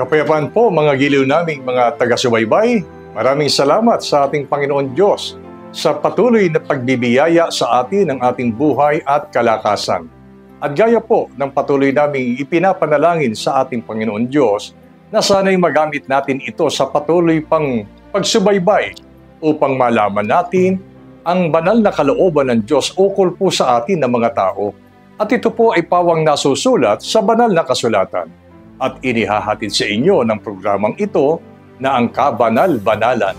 Kapayapaan po mga giliw naming mga taga-subaybay. Maraming salamat sa ating Panginoon Diyos sa patuloy na pagbibiyaya sa atin ng ating buhay at kalakasan. At gaya po ng patuloy naming ipinapanalangin sa ating Panginoon Diyos na sana'y magamit natin ito sa patuloy pang pagsubaybay upang malaman natin ang banal na kalooban ng Diyos ukol po sa atin ng mga tao. At ito po ay pawang nasusulat sa banal na kasulatan. At inihahatid sa inyo ng programang ito na ang Kabanal-Banalan.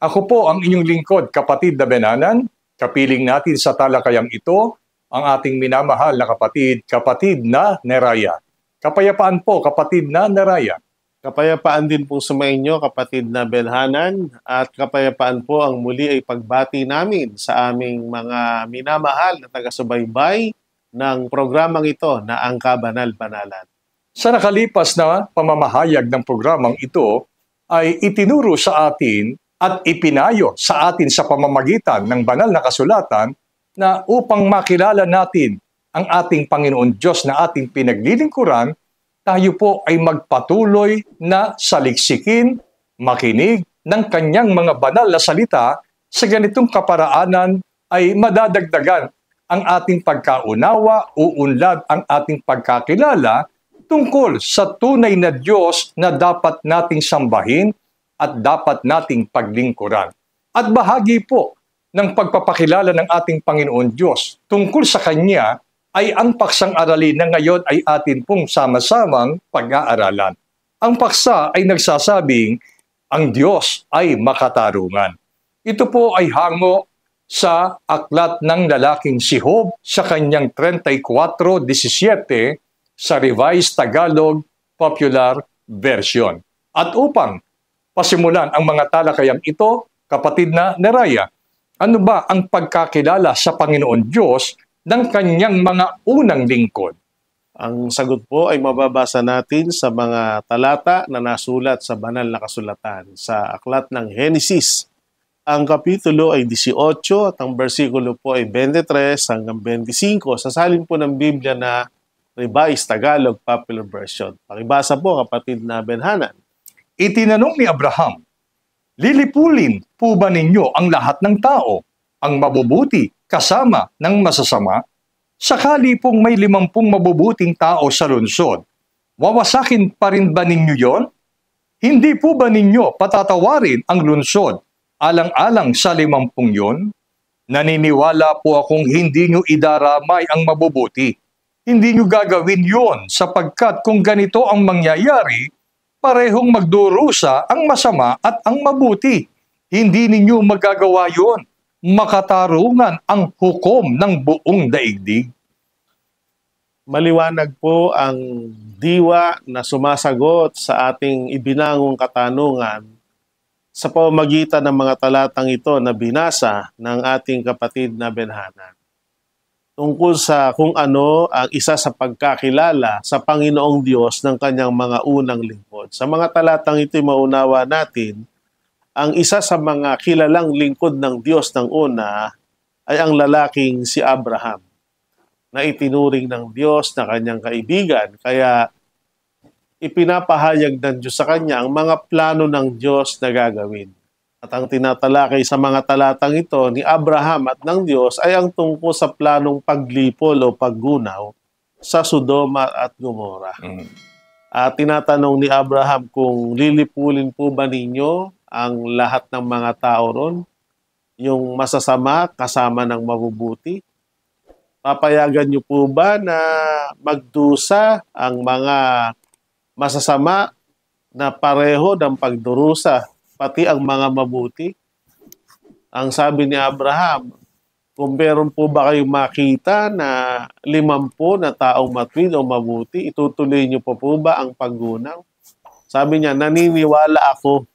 Ako po ang inyong lingkod, kapatid na Benanan. Kapiling natin sa talakayang ito ang ating minamahal na kapatid na Neraya. Kapayapaan po, kapatid na Neraya. Kapayapaan din po sumainyo, kapatid na Belhanan, at kapayapaan po ang muli ay pagbati namin sa aming mga minamahal na taga-subaybay ng programang ito na ang Kabanal-Banalan. Sa nakalipas na pamamahayag ng programang ito ay itinuro sa atin at ipinayo sa atin sa pamamagitan ng banal na kasulatan na upang makilala natin ang ating Panginoon Diyos na ating pinaglilingkuran, tayo po ay magpatuloy na saliksikin, makinig ng kanyang mga banal na salita. Sa ganitong kaparaanan ay madadagdagan ang ating pagkaunawa, uunlad ang ating pagkakilala tungkol sa tunay na Diyos na dapat nating sambahin at dapat nating paglingkuran. At bahagi po ng pagpapakilala ng ating Panginoon Diyos tungkol sa Kanya ay ang paksang aralin na ngayon ay atin pong sama-samang pag-aaralan. Ang paksa ay nagsasabing, ang Diyos ay makatarungan. Ito po ay hango sa aklat ng lalaking si Job sa kanyang 34:17 sa Revised Tagalog Popular Version. At upang pasimulan ang mga talakayang ito, kapatid na Neraya, ano ba ang pagkakilala sa Panginoon Diyos ng kanyang mga unang lingkod? Ang sagot po ay mababasa natin sa mga talata na nasulat sa banal na kasulatan sa aklat ng Henesis. Ang kapitulo ay 18 at ang bersikulo po ay 23 hanggang 25. Sasalin po ng Biblia na Revised Tagalog Popular Version. Pakibasa po, kapatid na Benhanan. Itinanong ni Abraham, lilipulin po ba ninyo ang lahat ng tao, ang mabubuti kasama ng masasama? Sakali pong may 50 mabubuting tao sa lungsod, wawasakin pa rin ba ninyo yon? Hindi po ba ninyo patatawarin ang lungsod alang-alang sa 50 yon? Naniniwala po akong hindi nyo idaramay ang mabubuti. Hindi nyo gagawin yon sapagkat kung ganito ang mangyayari, parehong magdurusa ang masama at ang mabuti. Hindi ninyo magagawa yon. Makatarungan ang hukom ng buong daigdig. Maliwanag po ang diwa na sumasagot sa ating ibinangong katanungan sa pamamagitan ng mga talatang ito na binasa ng ating kapatid na Benhanan. Tungkol sa kung ano ang isa sa pagkakilala sa Panginoong Diyos ng kanyang mga unang lingkod. Sa mga talatang ito'y maunawa natin, ang isa sa mga kilalang lingkod ng Diyos ng una ay ang lalaking si Abraham, na itinuring ng Diyos na kanyang kaibigan. Kaya ipinapahayag ng Diyos sa kanya ang mga plano ng Diyos na gagawin. At ang tinatalakay sa mga talatang ito ni Abraham at ng Diyos ay ang tungkol sa planong paglipol o paggunaw sa Sodoma at Gomora. At tinatanong ni Abraham kung lilipulin po ba ninyo ang lahat ng mga tao ron, yung masasama kasama ng mabubuti? Papayagan niyo po ba na magdusa ang mga masasama na pareho ng pagdurusa, pati ang mga mabuti? Ang sabi ni Abraham, kung meron po ba kayong makita na 50 na taong matuwid o mabuti, itutuloy niyo po ba ang paggunaw? Sabi niya, naniniwala ako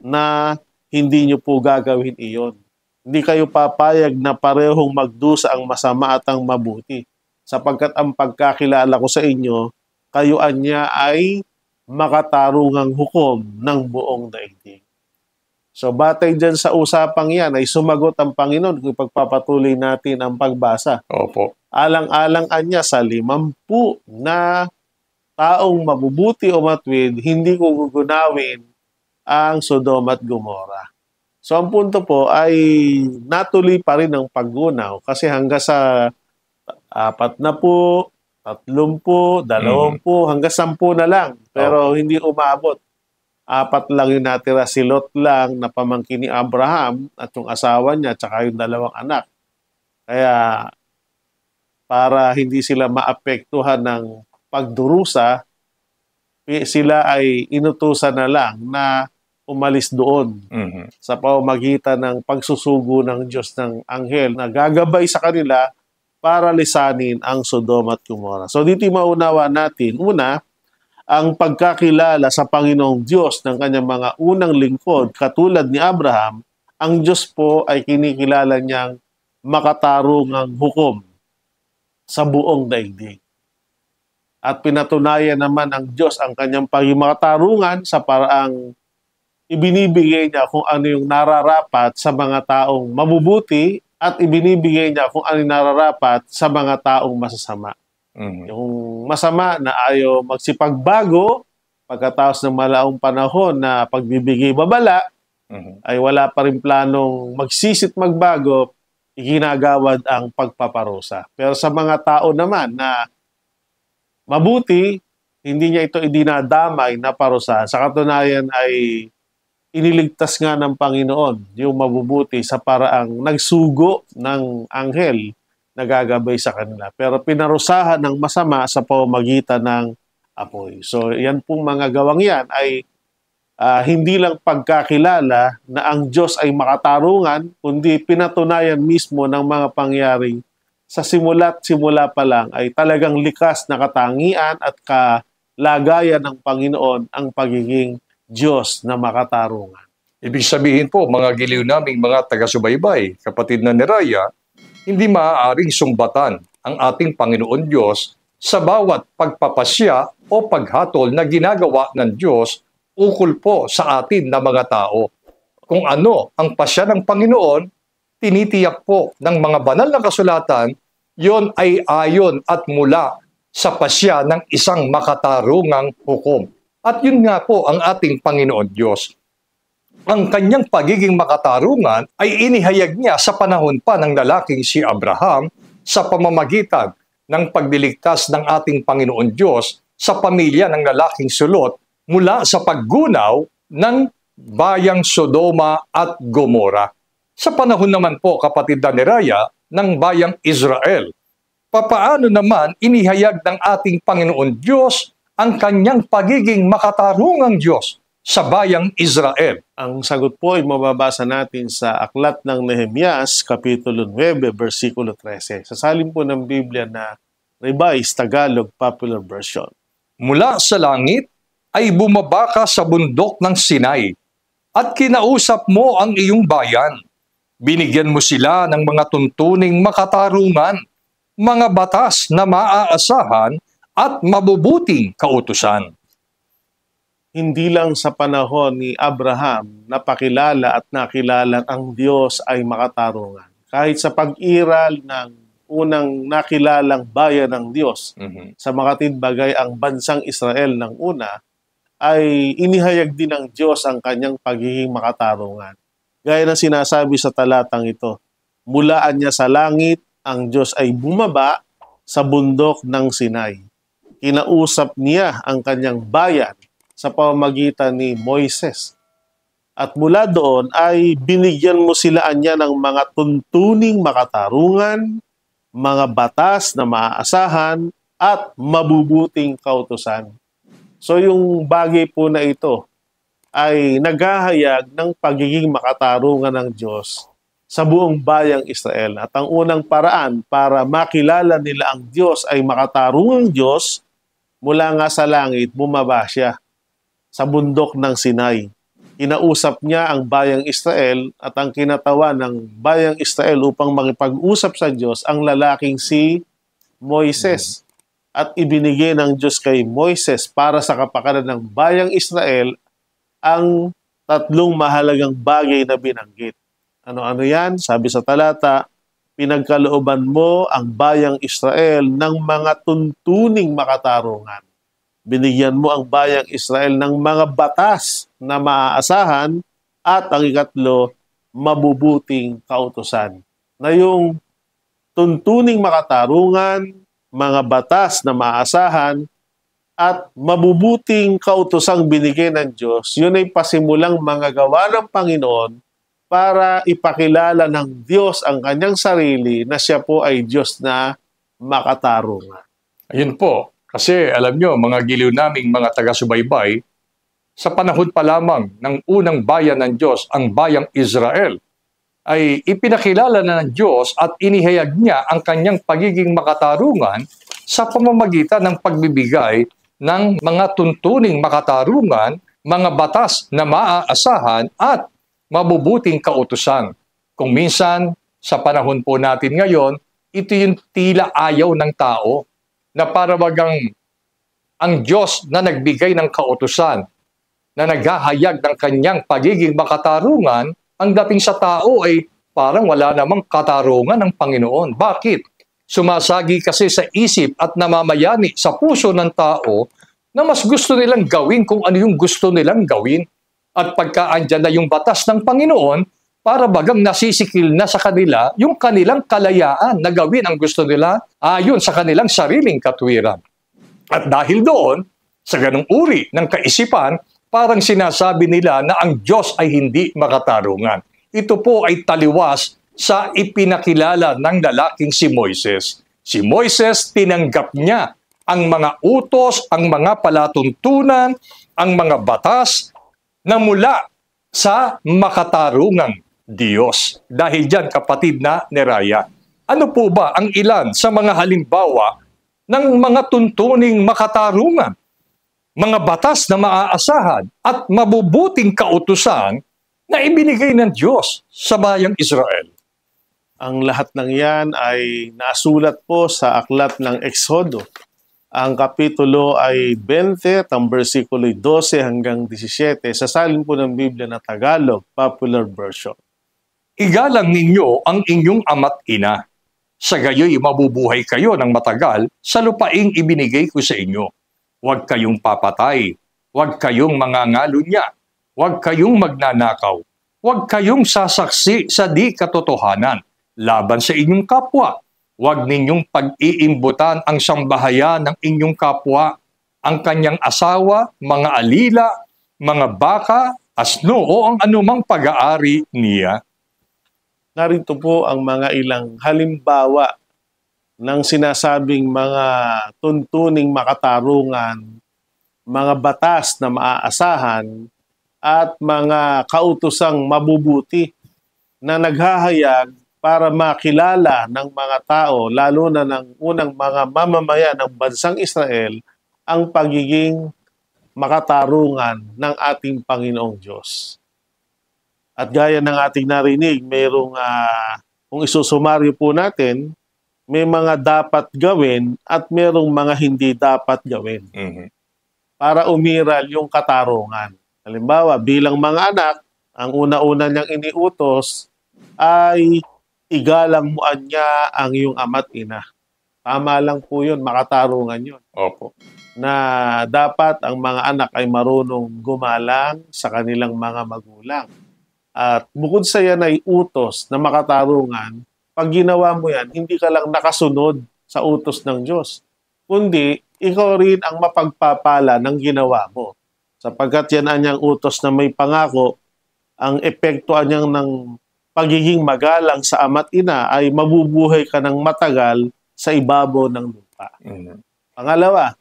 na hindi niyo po gagawin iyon. Hindi kayo papayag na parehong magdusa ang masama at ang mabuti. Sapagkat ang pagkakilala ko sa inyo, kayo anya ay makatarungang hukom ng buong daigdig. So batay dyan sa usapang yan ay sumagot ang Panginoon kung ipagpapatuloy natin ang pagbasa. Opo. Alang-alang niya sa 50 na taong mabubuti o matuwid, hindi ko gugunawin ang Sodoma at Gomora. So ang punto po ay natuloy pa rin ang paggunaw kasi hanggang sa 40, 30, 20, hanggang 10 na lang. Pero hindi umabot. 4 lang yung natira, si Lot lang na pamangkin ni Abraham at yung asawa niya at saka yung 2 anak. Kaya para hindi sila maapektuhan ng pagdurusa, sila ay inutusan na lang na umalis doon sa pamamagitan ng pagsusugo ng Diyos ng anghel na gagabay sa kanila para lisanin ang Sodoma at Gomora. So dito maunawa natin, una, ang pagkakilala sa Panginoong Diyos ng kanyang mga unang lingkod, katulad ni Abraham, ang Diyos po ay kinikilala niyang makatarungang hukom sa buong daigdig. At pinatunayan naman ng Diyos ang kanyang pagiging makatarungan sa paraang ibinibigay niya kung ano yung nararapat sa mga taong mabubuti at ibinibigay niya kung ano yung nararapat sa mga taong masasama. Yung masama na ayaw magsipagbago pagkatapos ng malaong panahon na pagbibigay babala, ay wala pa rin planong magsisit magbago, iginagawad ang pagpaparusa. Pero sa mga tao naman na mabuti, hindi niya ito idinadamay na parusa. Sa katunayan ay iniligtas nga ng Panginoon yung mabubuti sa paraang nagsugo ng anghel nagagabay sa kanila. Pero pinarusahan ng masama sa pamamagitan ng apoy. So yan pong mga gawang yan ay hindi lang pagkakilala na ang Diyos ay makatarungan, kundi pinatunayan mismo ng mga pangyari sa simula pa lang ay talagang likas na katangian at kalagayan ng Panginoon ang pagiging Diyos na makatarungan. Ibig sabihin po, mga giliw naming mga taga-subaybay, kapatid na Neraya, hindi maaaring sumbatan ang ating Panginoon Diyos sa bawat pagpapasya o paghatol na ginagawa ng Diyos ukol po sa atin na mga tao. Kung ano ang pasya ng Panginoon, tinitiyak po ng mga banal na kasulatan, yon ay ayon at mula sa pasya ng isang makatarungang hukom. At yun nga po ang ating Panginoon Diyos. Ang kanyang pagiging makatarungan ay inihayag niya sa panahon pa ng lalaking si Abraham sa pamamagitan ng pagliligtas ng ating Panginoon Diyos sa pamilya ng lalaking sulot mula sa paggunaw ng bayang Sodoma at Gomora. Sa panahon naman po, kapatid na Neraya, ng bayang Israel, papaano naman inihayag ng ating Panginoon Diyos ang kanyang pagiging makatarungang Diyos sa bayang Israel? Ang sagot po ay mababasa natin sa aklat ng Nehemias, Kapitulo 9, versikulo 13. Sasalin po ng Biblia na Revised Tagalog Popular Version. Mula sa langit ay bumaba ka sa bundok ng Sinai at kinausap mo ang iyong bayan. Binigyan mo sila ng mga tuntuning makatarungan, mga batas na maaasahan at mabubuting kautusan. Hindi lang sa panahon ni Abraham napakilala at nakilala ang Diyos ay makatarungan. Kahit sa pag-iral ng unang nakilalang bayan ng Diyos, sa makatindbagay ang bansang Israel ng una, ay inihayag din ng Diyos ang kanyang pagiging makatarungan. Gaya ng sinasabi sa talatang ito, mulaan niya sa langit, ang Diyos ay bumaba sa bundok ng Sinai. Kinausap niya ang kanyang bayan sa pamamagitan ni Moises. At mula doon ay binigyan mo sila niya ng mga tuntuning makatarungan, mga batas na maaasahan, at mabubuting kautusan. So yung bagay po na ito ay naghahayag ng pagiging makatarungan ng Diyos sa buong bayang Israel. At ang unang paraan para makilala nila ang Diyos ay makatarungang Diyos, mula nga sa langit, bumaba siya sa bundok ng Sinai. Kinausap niya ang bayang Israel at ang kinatawa ng bayang Israel upang makipag-usap sa Diyos ang lalaking si Moises. At ibinigay ng Diyos kay Moises para sa kapakanan ng bayang Israel ang tatlong mahalagang bagay na binanggit. Ano-ano yan? Sabi sa talata, pinagkalooban mo ang bayang Israel ng mga tuntuning makatarungan. Binigyan mo ang bayang Israel ng mga batas na maaasahan at ang ikatlo, mabubuting kautusan. Na yung tuntuning makatarungan, mga batas na maaasahan, at mabubuting kautusang binigay ng Diyos, yun ay pasimulang mga gawa ng Panginoon para ipakilala ng Diyos ang kanyang sarili na siya po ay Diyos na makatarungan. Ayun po. Kasi alam nyo, mga giliw naming mga taga-subaybay, sa panahon pa lamang ng unang bayan ng Diyos, ang bayang Israel, ay ipinakilala na ng Diyos at inihayag niya ang kanyang pagiging makatarungan sa pamamagitan ng pagbibigay ng mga tuntuning makatarungan, mga batas na maaasahan at mabubuting kautusan. Kung minsan, sa panahon po natin ngayon, ito yung tila ayaw ng tao na para bagang ang Diyos na nagbigay ng kautusan, na naghahayag ng kanyang pagiging makatarungan, ang dating sa tao ay parang wala namang katarungan ng Panginoon. Bakit? Sumasagi kasi sa isip at namamayani sa puso ng tao na mas gusto nilang gawin kung ano yung gusto nilang gawin. At pagka andyan na yung batas ng Panginoon, para bagang nasisikil na sa kanila yung kanilang kalayaan na gawin ang gusto nila ayon sa kanilang sariling katwiran. At dahil doon, sa ganung uri ng kaisipan, parang sinasabi nila na ang Diyos ay hindi makatarungan. Ito po ay taliwas sa ipinakilala ng lalaking si Moises. Si Moises, tinanggap niya ang mga utos, ang mga palatuntunan, ang mga batas na mula sa makatarungang Diyos. Dahil dyan, kapatid na Neraya, ano po ba ang ilan sa mga halimbawa ng mga tuntuning makatarungan, mga batas na maaasahan at mabubuting kautusan na ibinigay ng Diyos sa bayang Israel? Ang lahat ng yan ay nasulat po sa aklat ng Exodo. Ang kapitulo ay 20, ang versikulo 12 hanggang 17, sa salin po ng Biblia na Tagalog, Popular Version. Igalang ninyo ang inyong ama't ina. Sa gayoy mabubuhay kayo ng matagal sa lupaing ibinigay ko sa inyo. Huwag kayong papatay, huwag kayong mangangalunya, huwag kayong magnanakaw, huwag kayong sasaksi sa di katotohanan laban sa inyong kapwa. Huwag ninyong pag-iimbutan ang sambahayan ng inyong kapwa, ang kanyang asawa, mga alila, mga baka, asno o ang anumang pag-aari niya. Narito po ang mga ilang halimbawa ng sinasabing mga tuntuning makatarungan, mga batas na maaasahan, at mga kautosang mabubuti na naghahayag para makilala ng mga tao, lalo na ng unang mga mamamayan ng bansang Israel, ang pagiging makatarungan ng ating Panginoong Diyos. At gaya ng ating narinig, mayroong, kung isusumaryo po natin, may mga dapat gawin at mayroong mga hindi dapat gawin. Para umiral yung katarungan. Halimbawa, bilang mga anak, ang una-una niyang iniutos ay igalang mo niya ang iyong ama't ina. Tama lang po yun, makatarungan yun. Opo. Na dapat ang mga anak ay marunong gumalang sa kanilang mga magulang. At bukod sa yan ay utos na makatarungan, pag ginawa mo yan, hindi ka lang nakasunod sa utos ng Diyos, kundi ikaw rin ang mapagpapala ng ginawa mo. Sapagkat yan anyang utos na may pangako, ang epekto anyang ng pagiging magalang sa ama't ina ay mabubuhay ka ng matagal sa ibabaw ng lupa. Pangalawa,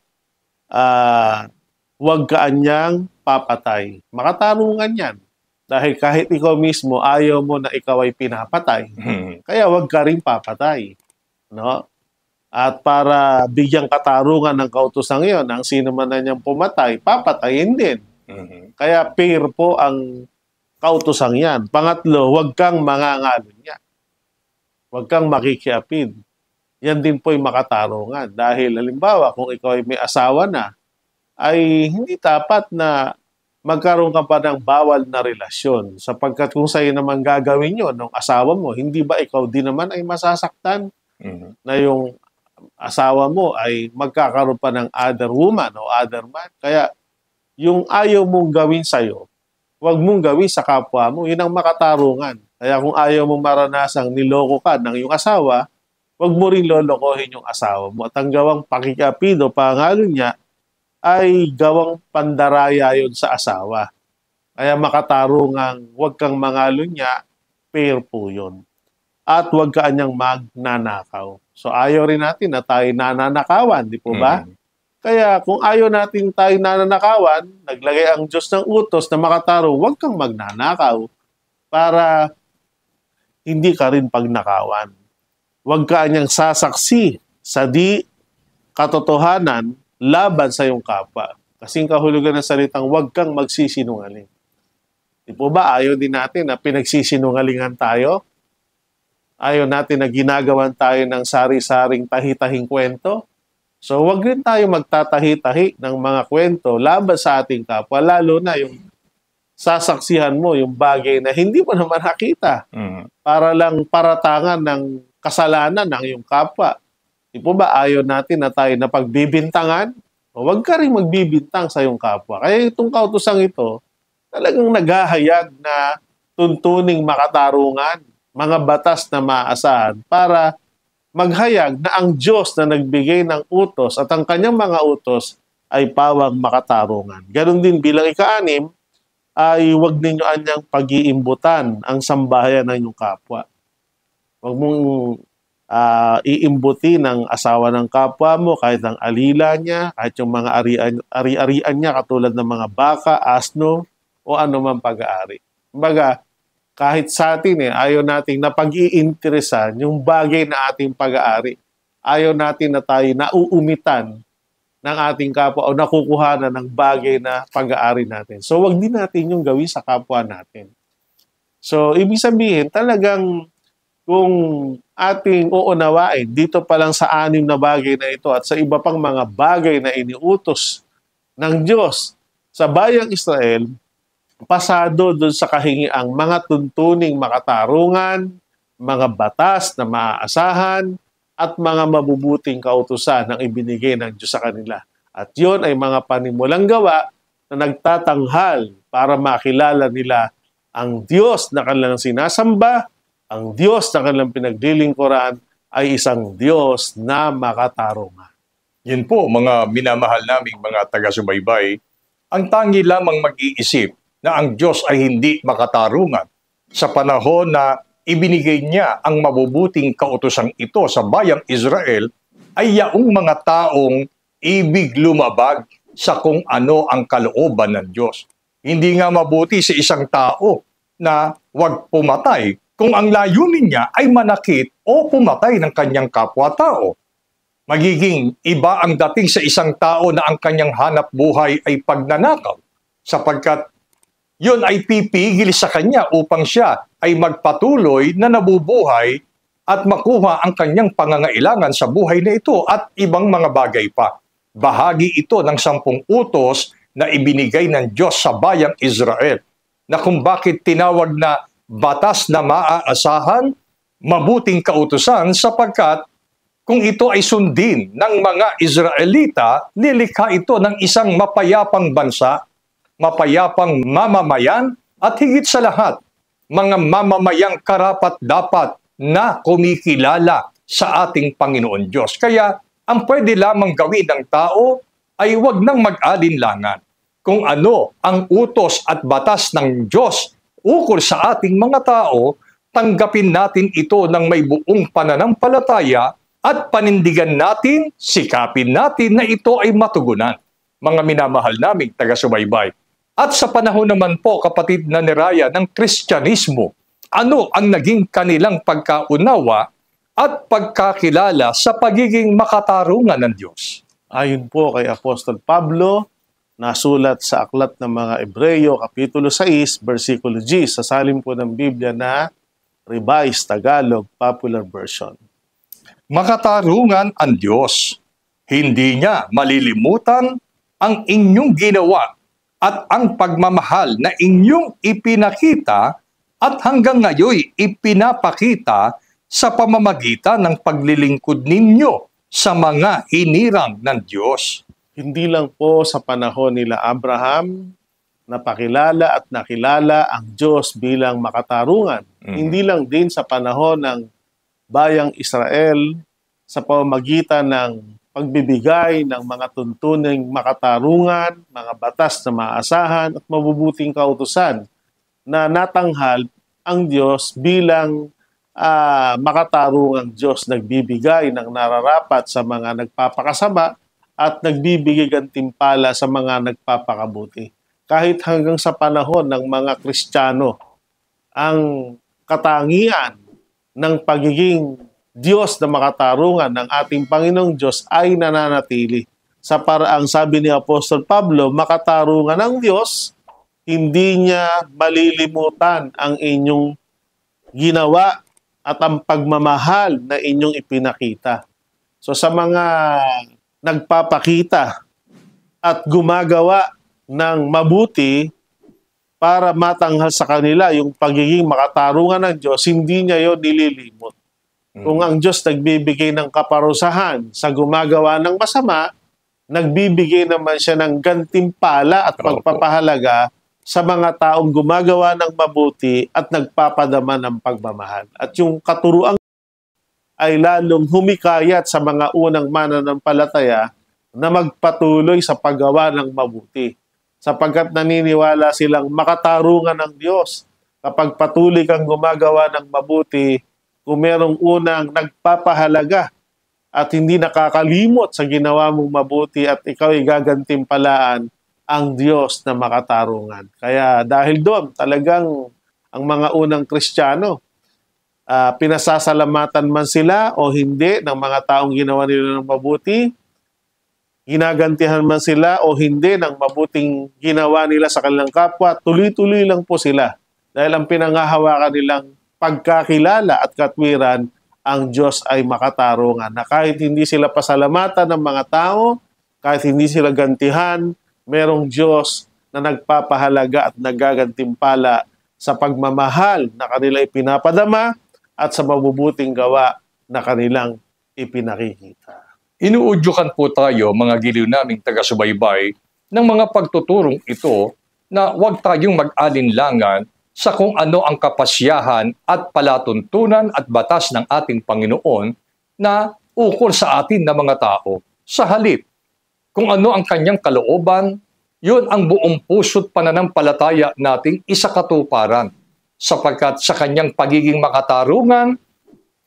huwag ka anyang papatay. Makatarungan yan. Dahil kahit ikaw mismo, ayaw mo na ikaw ay pinapatay. Kaya huwag ka rin papatay. No? At para bigyang katarungan ng kautosang iyon, ang sino man na niyang pumatay, papatayin din. Kaya fair po ang kautosang yan. Pangatlo, huwag kang mangangalon niya. Huwag kang makikiapid. Yan din po yung makatarungan. Dahil halimbawa, kung ikaw ay may asawa na, ay hindi dapat na magkaroon ka pa ng bawal na relasyon. Sapagkat kung sa'yo naman gagawin yun ng asawa mo, hindi ba ikaw din naman ay masasaktan na yung asawa mo ay magkakaroon pa ng other woman o other man? Kaya yung ayaw mong gawin sa'yo, huwag mong gawin sa kapwa mo. Yun ang makatarungan. Kaya kung ayaw mong maranasang niloko ka ng iyong asawa, huwag mo rin lolokohin yung asawa mo. At ang gawang pakikiapid o pangalan niya ay gawang pandaraya yun sa asawa. Kaya makatarungang huwag kang mangalon niya, fair po yun. At huwag ka anyang magnanakaw. So ayaw rin natin na tayo nananakawan, di po ba? Kaya kung ayaw natin tayo nananakawan, naglagay ang Diyos ng utos na makatarong, huwag kang magnanakaw para hindi ka rin pagnakawan. Huwag ka anyang sasaksi sa di katotohanan laban sa iyong kapwa. Kasing kahulugan ng salitang huwag kang magsisinungaling. Di po ba ayaw din natin na pinagsisinungalingan tayo? Ayaw natin na ginagawan tayo ng sari-saring tahi-tahing kwento? So huwag rin tayo magtatahi-tahi ng mga kwento laban sa ating kapwa, lalo na yung sasaksihan mo yung bagay na hindi mo naman nakita para lang paratangan ng kasalanan ng iyong kapwa. Di po ba ayaw natin na tayo na pagbibintangan? O huwag ka rin magbibintang sa iyong kapwa. Kaya itong kautosang ito, talagang naghahayag na tuntuning makatarungan, mga batas na maaasahan para maghayag na ang Diyos na nagbigay ng utos at ang kanyang mga utos ay pawang makatarungan. Ganon din bilang ika-6 ay huwag ninyo anyang pag-iimbutan ang sambahayan ng inyong kapwa. Huwag mong iimbuti ng asawa ng kapwa mo, kahit ang alila niya, kahit yung mga ari-arian niya, katulad ng mga baka, asno, o anumang pag-aari. Kumbaga, kahit sa atin, ayaw nating napag-iinteresan yung bagay na ating pag-aari. Ayaw natin na tayo nauumitan ng ating kapwa o nakukuhanan ng bagay na pag-aari natin. So, wag din natin yung gawin sa kapwa natin. So, ibig sabihin, talagang kung ating uunawain dito pa lang sa 6 na bagay na ito at sa iba pang mga bagay na iniutos ng Diyos sa bayang Israel, pasado doon sa kahingiang mga tuntuning makatarungan, mga batas na maaasahan, at mga mabubuting kautusan ang ibinigay ng Diyos sa kanila. At yon ay mga panimulang gawa na nagtatanghal para makilala nila ang Diyos na kanilang sinasamba, ang Diyos na kanilang pinaglilingkuran ay isang Diyos na makatarungan. Yun po, mga minamahal naming mga taga-subaybay, ang tangi lamang mag-iisip na ang Diyos ay hindi makatarungan sa panahon na ibinigay niya ang mabubuting kautosang ito sa bayang Israel ay yaong mga taong ibig lumabag sa kung ano ang kalooban ng Diyos. Hindi nga mabuti sa isang tao na huwag pumatay kung ang layunin niya ay manakit o pumatay ng kanyang kapwa-tao. Magiging iba ang dating sa isang tao na ang kanyang hanap buhay ay pagnanakaw, sapagkat yun ay pipigil sa kanya upang siya ay magpatuloy na nabubuhay at makuha ang kanyang pangangailangan sa buhay na ito at ibang mga bagay pa. Bahagi ito ng 10 utos na ibinigay ng Diyos sa bayang Israel, na kung bakit tinawag na batas na maaasahan, mabuting kautusan, sapagkat kung ito ay sundin ng mga Israelita, lilikha ito ng isang mapayapang bansa, mapayapang mamamayan, at higit sa lahat, mga mamamayang karapat-dapat na kumikilala sa ating Panginoon Diyos. Kaya ang pwede lamang gawin ng tao ay huwag nang mag-alinlangan kung ano ang utos at batas ng Diyos ukol sa ating mga tao. Tanggapin natin ito ng may buong pananampalataya at panindigan natin, sikapin natin na ito ay matugunan. Mga minamahal naming taga-subaybay. At sa panahon naman po, kapatid na niraya ng Kristyanismo, ano ang naging kanilang pagkaunawa at pagkakilala sa pagiging makatarungan ng Diyos? Ayon po kay Apostol Pablo, nasulat sa Aklat ng mga Ebreyo, Kapitulo 6, versikulo 10, sa salin po ng Biblia na Revised Tagalog Popular Version. Makatarungan ang Diyos. Hindi niya malilimutan ang inyong ginawa at ang pagmamahal na inyong ipinakita at hanggang ngayon ipinapakita sa pamamagitan ng paglilingkod ninyo sa mga hinirang ng Diyos. Hindi lang po sa panahon nila Abraham, napakilala at nakilala ang Diyos bilang makatarungan. Hindi lang din sa panahon ng bayang Israel sa pamamagitan ng pagbibigay ng mga tuntuning makatarungan, mga batas na maasahan at mabubuting kautusan na natanghal ang Diyos bilang makatarungang Diyos, nagbibigay ng nararapat sa mga nagpapakasama at nagbibigay gantimpala sa mga nagpapakabuti. Kahit hanggang sa panahon ng mga Kristiyano, ang katangian ng pagiging Diyos na makatarungan ng ating Panginoong Diyos ay nananatili. Sa paraang sabi ni Apostol Pablo, makatarungan ng Diyos, hindi niya malilimutan ang inyong ginawa at ang pagmamahal na inyong ipinakita. So sa mga nagpapakita at gumagawa ng mabuti para matanghal sa kanila yung pagiging makatarungan ng Diyos, hindi niya yun nililimot. Kung ang Diyos nagbibigay ng kaparusahan sa gumagawa ng masama, nagbibigay naman siya ng gantimpala at pagpapahalaga sa mga taong gumagawa ng mabuti at nagpapadama ng pagmamahal. At yung katuruan ay lalong humikayat sa mga unang mananampalataya na magpatuloy sa paggawa ng mabuti, sapagkat naniniwala silang makatarungan ng Diyos. Kapag patuloy kang gumagawa ng mabuti, kung merong unang nagpapahalaga at hindi nakakalimot sa ginawa mong mabuti at ikaw ay gagantimpalaan ang Diyos na makatarungan. Kaya dahil doon, talagang ang mga unang Kristiyano, pinasasalamatan man sila o hindi ng mga taong ginawa nila ng mabuti, ginagantihan man sila o hindi ng mabuting ginawa nila sa kanilang kapwa, tuloy-tuloy lang po sila. Dahil ang pinangahawakan nilang pagkakilala at katwiran, ang Diyos ay makatarungan. Na kahit hindi sila pasalamatan ng mga tao, kahit hindi sila gantihan, merong Diyos na nagpapahalaga at nagagantimpala sa pagmamahal na kanila ipinapadama at sa mabubuting gawa na kanilang ipinakikita. Inuudyukan po tayo, mga giliw naming taga-subaybay, ng mga pagtuturong ito na huwag tayong mag-alinlangan sa kung ano ang kapasyahan at palatuntunan at batas ng ating Panginoon na ukol sa atin na mga tao. Sa halip, kung ano ang kanyang kalooban, yun ang buong puso't pananampalataya nating isakatuparan. Sapagkat sa kanyang pagiging makatarungan,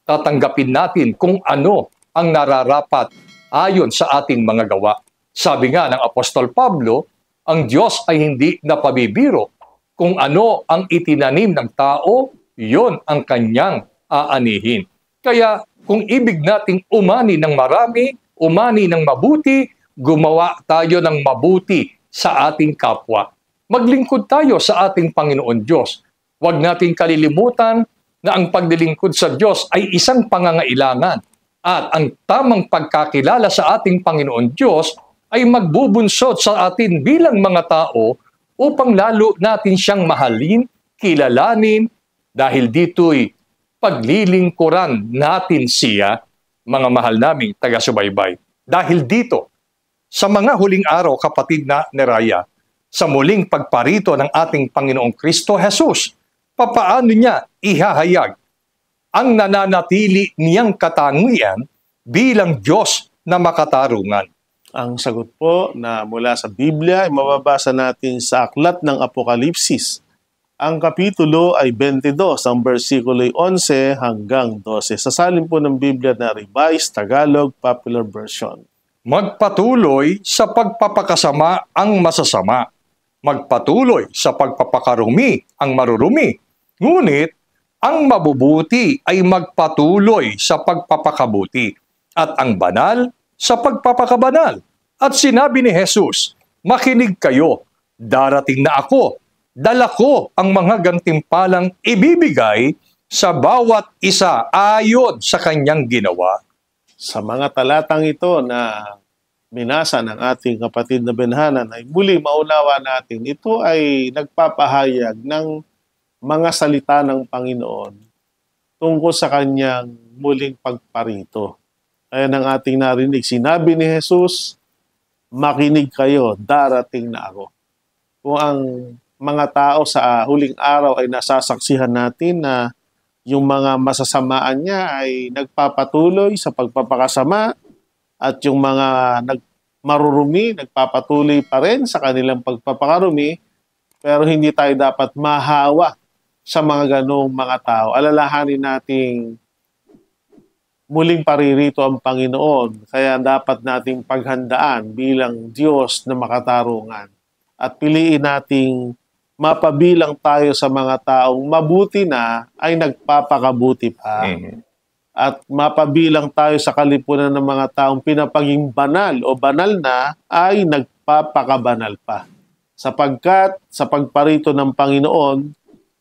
tatanggapin natin kung ano ang nararapat ayon sa ating mga gawa. Sabi nga ng Apostol Pablo, ang Diyos ay hindi napabibiro. Kung ano ang itinanim ng tao, yon ang kanyang aanihin. Kaya kung ibig nating umani ng marami, umani ng mabuti, gumawa tayo ng mabuti sa ating kapwa. Maglingkod tayo sa ating Panginoon Diyos. Huwag nating kalilimutan na ang paglilingkod sa Diyos ay isang pangangailangan. At ang tamang pagkakilala sa ating Panginoon Diyos ay magbubunsod sa atin bilang mga tao upang lalo natin siyang mahalin, kilalanin, dahil dito'y paglilingkuran natin siya, mga mahal naming taga-subaybay. Dahil dito, sa mga huling araw, kapatid na Neraya, sa muling pagparito ng ating Panginoong Kristo Jesus, papaano niya ihahayag ang nananatili niyang katangian bilang Diyos na makatarungan? Ang sagot po na mula sa Biblia ay mababasa natin sa aklat ng Apokalipsis. Ang kapitulo ay 22, ang versikulo ay 11 hanggang 12. Sa salin po ng Biblia na Revised Tagalog Popular Version. Magpatuloy sa pagpapakasama ang masasama. Magpatuloy sa pagpapakarumi ang marurumi. Ngunit ang mabubuti ay magpatuloy sa pagpapakabuti at ang banal sa pagpapakabanal. At sinabi ni Jesus, makinig kayo, darating na ako, dala ko ang mga gantimpalang ibibigay sa bawat isa ayon sa kanyang ginawa. Sa mga talatang ito na binasa ng ating kapatid na Benhanan ay muli maunawa natin, ito ay nagpapahayag ng mga salita ng Panginoon tungkol sa kanyang muling pagparito. Ayan ang ating narinig. Sinabi ni Jesus, makinig kayo, darating na ako. Kung ang mga tao sa huling araw ay nasasaksihan natin na yung mga masasamaan niya ay nagpapatuloy sa pagpapakasama at yung mga marurumi, nagpapatuloy pa rin sa kanilang pagpapakarumi, pero hindi tayo dapat mahawa sa mga ganong mga tao. Alalahanin nating muling paririto ang Panginoon, kaya dapat nating paghandaan bilang Diyos na makatarungan. At piliin nating mapabilang tayo sa mga taong mabuti na ay nagpapakabuti pa. At mapabilang tayo sa kalipunan ng mga taong pinapaging banal o banal na ay nagpapakabanal pa. Sapagkat sa pagparito ng Panginoon,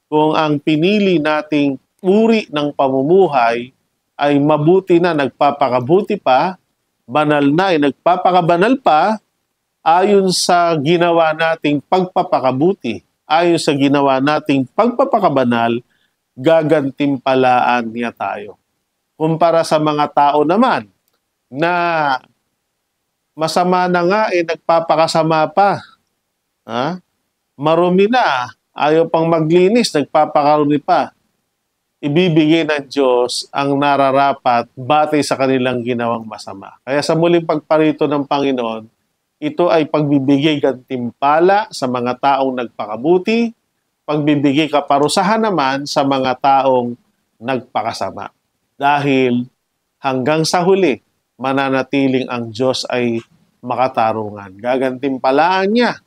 kung ang pinili nating uri ng pamumuhay ay mabuti na nagpapakabuti pa, banal na ay nagpapakabanal pa, ayon sa ginawa nating pagpapakabuti, ayon sa ginawa nating pagpapakabanal, gagantimpalaan niya tayo. Kumpara sa mga tao naman na masama na nga nagpapakasama pa. Marumi na, ayaw pang maglinis, nagpapakarumi pa. Ibibigay ng Diyos ang nararapat batay sa kanilang ginawang masama. Kaya sa muling pagparito ng Panginoon, ito ay pagbibigay gantimpala sa mga taong nagpakabuti, pagbibigay kaparusahan naman sa mga taong nagpakasama. Dahil hanggang sa huli, mananatiling ang Diyos ay makatarungan. Gagantimpalaan niya,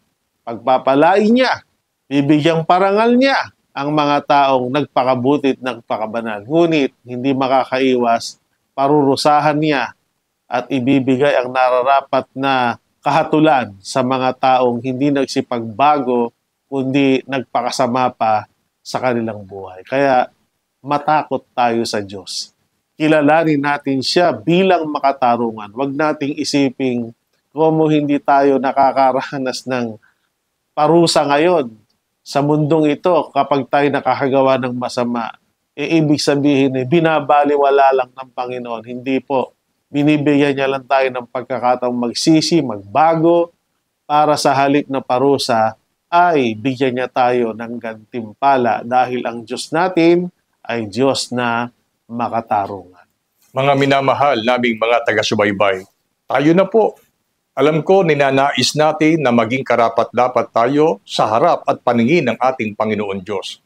pagpapalain niya, bibigyang parangal niya ang mga taong nagpakabuti at nagpakabanal. Ngunit hindi makakaiwas, parurusahan niya at ibibigay ang nararapat na kahatulan sa mga taong hindi nagsipagbago kundi nagpakasama pa sa kanilang buhay. Kaya matakot tayo sa Diyos. Kilalanin natin siya bilang makatarungan. Huwag nating isiping kung hindi tayo nakakaranas ng parusa ngayon sa mundong ito kapag tayo nakakagawa ng masama. Ibig sabihin, binabaliwala lang ng Panginoon. Hindi po. Binibigyan niya lang tayo ng pagkakataong magsisi, magbago, para sa halip na parusa ay bigyan niya tayo ng gantimpala dahil ang Diyos natin ay Diyos na makatarungan. Mga minamahal naming mga taga-subaybay, tayo na po. Alam ko, ninanais natin na maging karapat-dapat tayo sa harap at paningin ng ating Panginoon Diyos.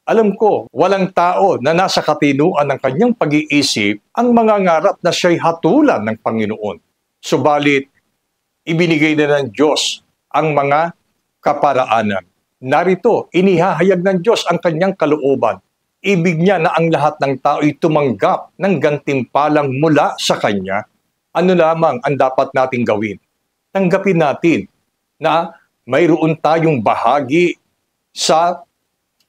Alam ko, walang tao na nasa katinuan ng kanyang pag-iisip ang mangangarap na siya'y hatulan ng Panginoon. Subalit, ibinigay na ng Diyos ang mga kaparaanan. Narito, inihahayag ng Diyos ang kanyang kalooban. Ibig niya na ang lahat ng tao'y tumanggap ng gantimpalang mula sa Kanya. Ano lamang ang dapat nating gawin? Tanggapin natin na mayroon tayong bahagi sa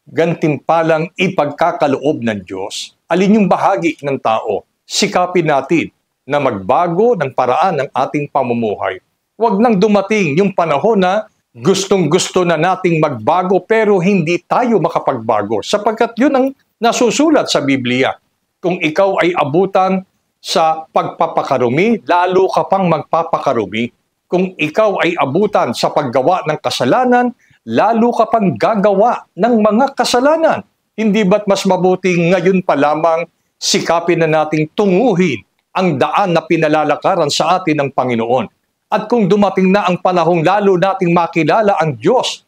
gantimpalang ipagkakaloob ng Diyos. Alin yung bahagi ng tao? Sikapin natin na magbago ng paraan ng ating pamumuhay. Huwag nang dumating yung panahon na gustong-gusto na nating magbago pero hindi tayo makapagbago sapagkat yun ang nasusulat sa Biblia. Kung ikaw ay abutan sa pagpapakarumi, lalo ka pang magpapakarumi. Kung ikaw ay abutan sa paggawa ng kasalanan, lalo ka pang gagawa ng mga kasalanan. Hindi ba't mas mabuting ngayon pa lamang sikapin na nating tunguhin ang daan na pinalalakaran sa atin ng Panginoon? At kung dumating na ang panahong lalo nating makilala ang Diyos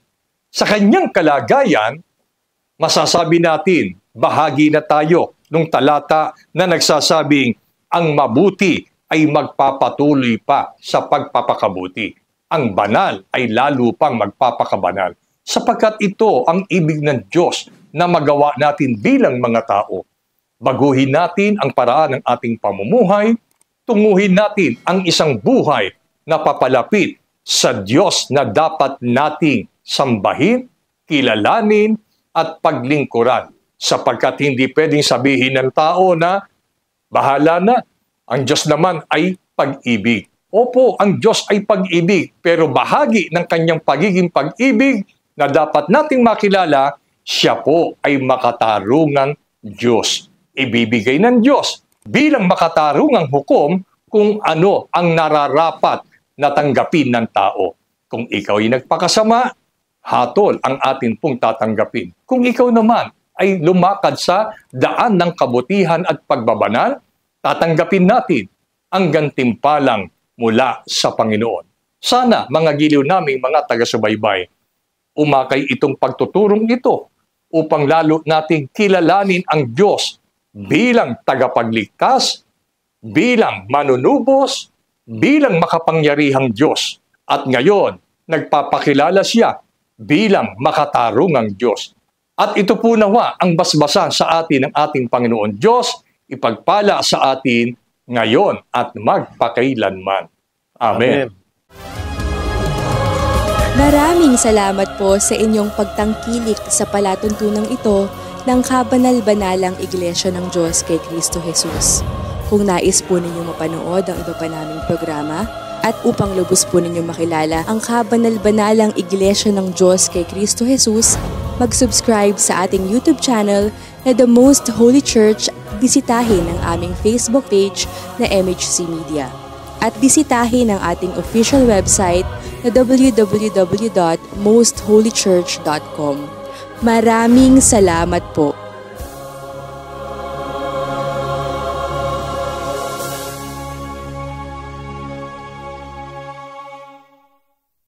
sa kanyang kalagayan, masasabi natin, bahagi na tayo nung talata na nagsasabing, ang mabuti ay magpapatuloy pa sa pagpapakabuti. Ang banal ay lalo pang magpapakabanal. Sapagkat ito ang ibig ng Diyos na magawa natin bilang mga tao. Baguhin natin ang paraan ng ating pamumuhay, tunguhin natin ang isang buhay na papalapit sa Diyos na dapat nating sambahin, kilalanin, at paglingkuran. Sapagkat hindi pwedeng sabihin ng tao na bahala na, ang Diyos naman ay pag-ibig. Opo, ang Diyos ay pag-ibig, pero bahagi ng kanyang pagiging pag-ibig na dapat nating makilala, siya po ay makatarungang Diyos. Ibibigay ng Diyos bilang makatarungang hukom kung ano ang nararapat na tanggapin ng tao. Kung ikaw ay nagpakasama, hatol ang atin pong tatanggapin. Kung ikaw naman ay lumakad sa daan ng kabutihan at pagbabanal, tatanggapin natin ang gantimpalang mula sa Panginoon. Sana, mga giliw naming mga taga-subaybay, umakay itong pagtuturong ito upang lalo nating kilalanin ang Diyos bilang tagapagligtas, bilang manunubos, bilang makapangyarihang Diyos. At ngayon, nagpapakilala siya bilang makatarungang Diyos. At ito po nawa ang basbasan sa atin ng ating Panginoon Diyos, ipagpala sa atin ngayon at magpakailanman. Amen. Maraming salamat po sa inyong pagtangkilik sa palatuntunang ito ng Kabanal-Banalang Iglesia ng Diyos kay Kristo Jesus. Kung nais po ninyong mapanood ang iba pa naming programa at upang lubos po ninyong makilala ang Kabanal-Banalang Iglesia ng Diyos kay Kristo Jesus, mag-subscribe sa ating YouTube channel na The Most Holy Church. Bisitahin ang aming Facebook page na MHC Media. At bisitahin ang ating official website na www.mostholychurch.com. Maraming salamat po.